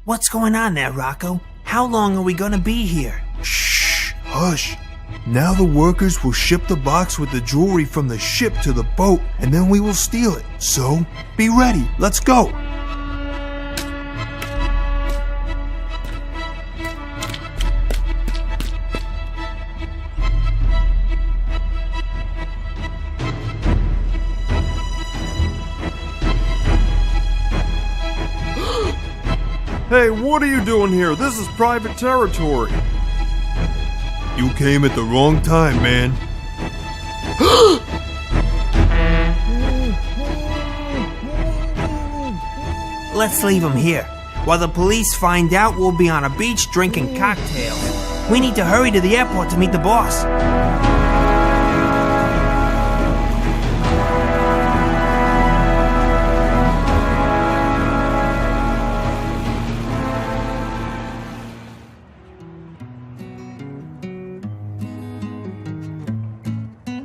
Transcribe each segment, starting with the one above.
What's going on there, Rocko? How long are we gonna be here? Shh, hush. Now the workers will ship the box with the jewelry from the ship to the boat, and then we will steal it. So, be ready. Let's go. Hey, what are you doing here? This is private territory. You came at the wrong time, man. Let's leave him here. While the police find out, we'll be on a beach drinking cocktails. We need to hurry to the airport to meet the boss.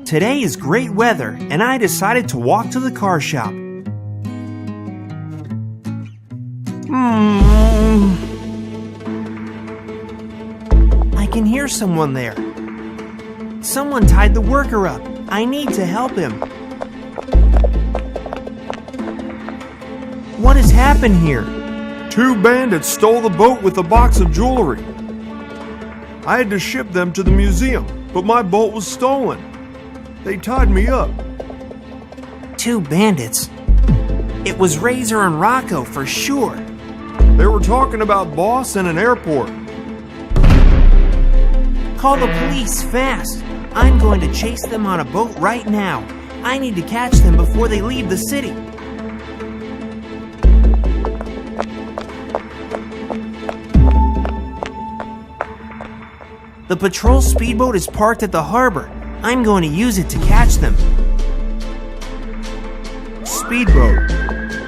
Today is great weather, and I decided to walk to the car shop. I can hear someone there. Someone tied the worker up. I need to help him. What has happened here? 2 bandits stole the boat with a box of jewelry. I had to ship them to the museum, but my boat was stolen. They tied me up. 2 bandits? It was Razer and Rocko for sure. They were talking about boss and an airport. Call the police fast. I'm going to chase them on a boat right now. I need to catch them before they leave the city. The patrol speedboat is parked at the harbor. I'm going to use it to catch them. Speedboat,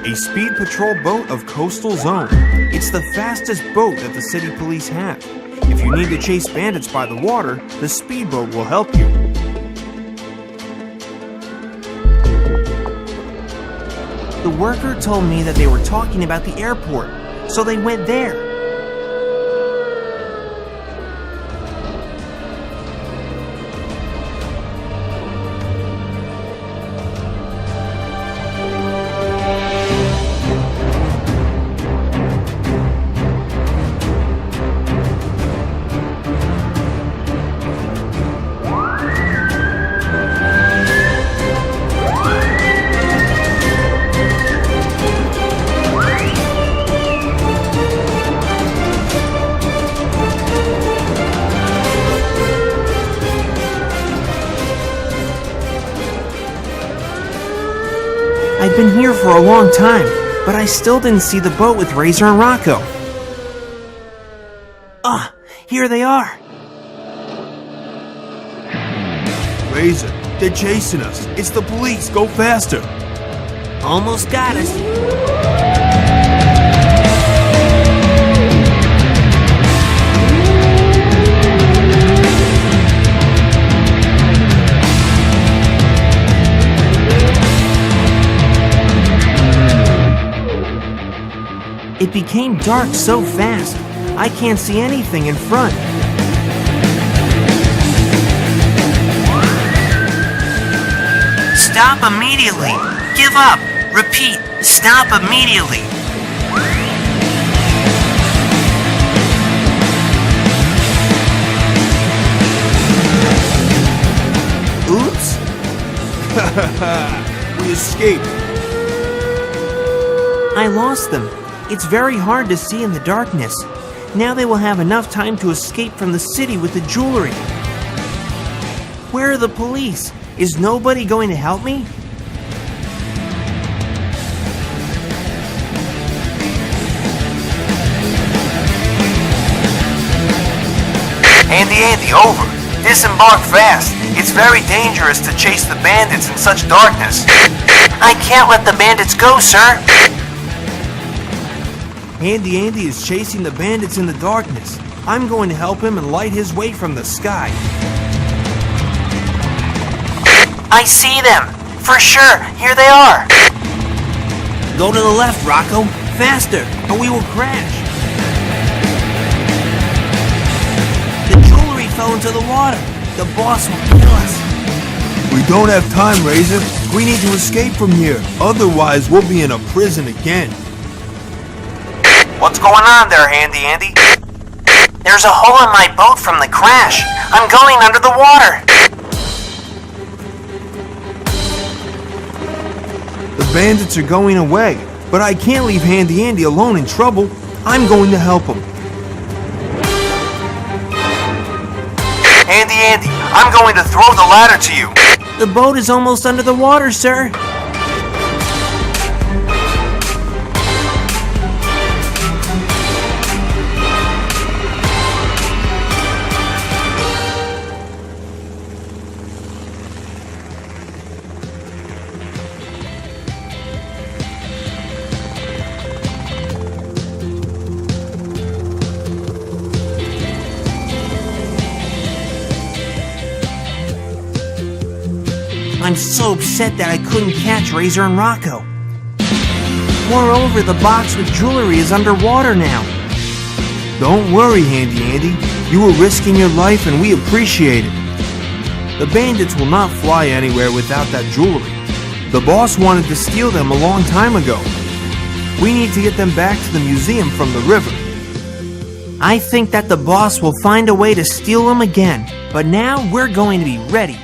a speed patrol boat of coastal zone. It's the fastest boat that the city police have. If you need to chase bandits by the water, the speedboat will help you. The worker told me that they were talking about the airport, so they went there. I've been here for a long time, but I still didn't see the boat with Razer and Rocko. Ah, here they are. Razer, they're chasing us. It's the police. Go faster. Almost got us. It became dark so fast, I can't see anything in front. Stop immediately! Give up! Repeat, stop immediately! Oops! We escaped. I lost them. It's very hard to see in the darkness. Now they will have enough time to escape from the city with the jewelry. Where are the police? Is nobody going to help me? Andy, over. Disembark fast. It's very dangerous to chase the bandits in such darkness. I can't let the bandits go, sir. Andy is chasing the bandits in the darkness. I'm going to help him and light his way from the sky. I see them! For sure! Here they are! Go to the left, Rocko! Faster, or we will crash! go into the water. The boss will kill us. We don't have time, Razer. We need to escape from here. Otherwise, we'll be in a prison again. What's going on there, Handy Andy? There's a hole in my boat from the crash. I'm going under the water. The bandits are going away, but I can't leave Handy Andy alone in trouble. I'm going to help him. Handy Andy, I'm going to throw the ladder to you. The boat is almost under the water, sir. I'm so upset that I couldn't catch Razer and Rocko. Moreover, the box with jewelry is underwater now. Don't worry, Handy Andy. You were risking your life and we appreciate it. The bandits will not fly anywhere without that jewelry. The boss wanted to steal them a long time ago. We need to get them back to the museum from the river. I think that the boss will find a way to steal them again, but now we're going to be ready.